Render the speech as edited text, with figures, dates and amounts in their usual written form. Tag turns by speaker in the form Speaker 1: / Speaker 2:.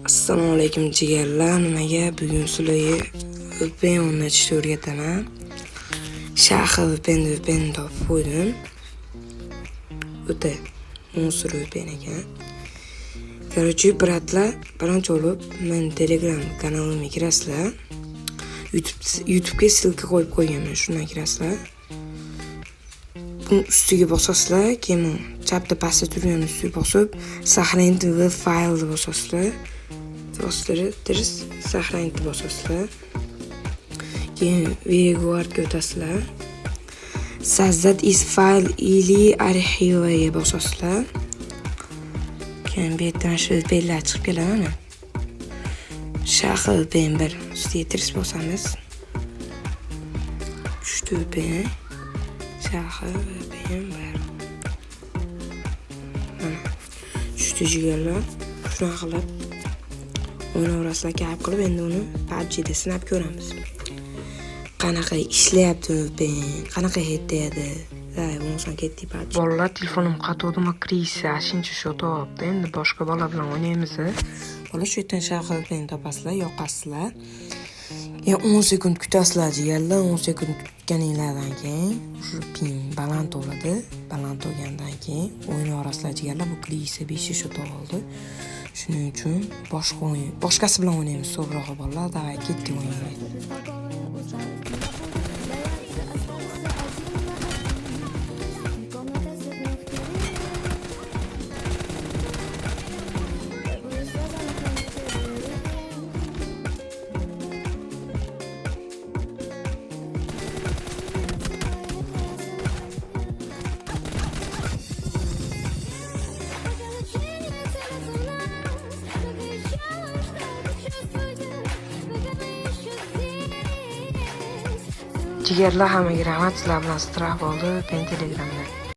Speaker 1: Assalomu alaykum jigarlar. Nimaga bugun sizlarga VPN o'rnatishni o'rgataman. Shaxi VPN topib qo'ydim. O'ta monster VPN ekan. Короче, bratlar, birinchi bo'lib men Telegram kanalimga kirasizlar. YouTube'ga ссылка qo'yib qo'yganman, shundan kirasizlar. Buni ustiga bosasizlar, keyin chapda pastda turgan ustiga bosib, сохранить в файл deb bosasizlar. Bostirib, сохранить deb bosasizlar. Keyin VGuardga o'tasizlar. Создать из файл или архивga bosasizlar. Keyin bu yerdan shu VPNlar chiqib keladi mana. Shaxi VPN 1 ustiga tirs bosamiz. Uchta VPN. Shaxi VPN 1. Mana. Uchta jigarlar shunaqa qilib o'ynaverasizlar, kayf qilib endi uni PUBG'da sinab ko'ramiz. Qanaqa ishlayapti VPN, qanaqa hedaydi. Bo'lmasa ketdik PUBG. Bolalar telefonim qatodima kirisa, shuncha shu topdi. Endi boshqa bola bilan o'ynaymiz. Bola shu yerdan shaxi VPN topasizlar, yoqasizlar. 10 sekund kutasizlar jigarlar. 10 sekund kutganinglardan keyin shu ping baland bo'ladi. Baland bo'lgandan keyin o'ynaverasizlar jigarlar. Bu kirisa 5 shu oldi. Shuning uchun boshqasi bilan o'ynaymiz. So'roq bolalar, davay ketdik o'yinga. Jigarlar hammaga rahmat, sizlar bilan straf bo'ldi. Men Telegramda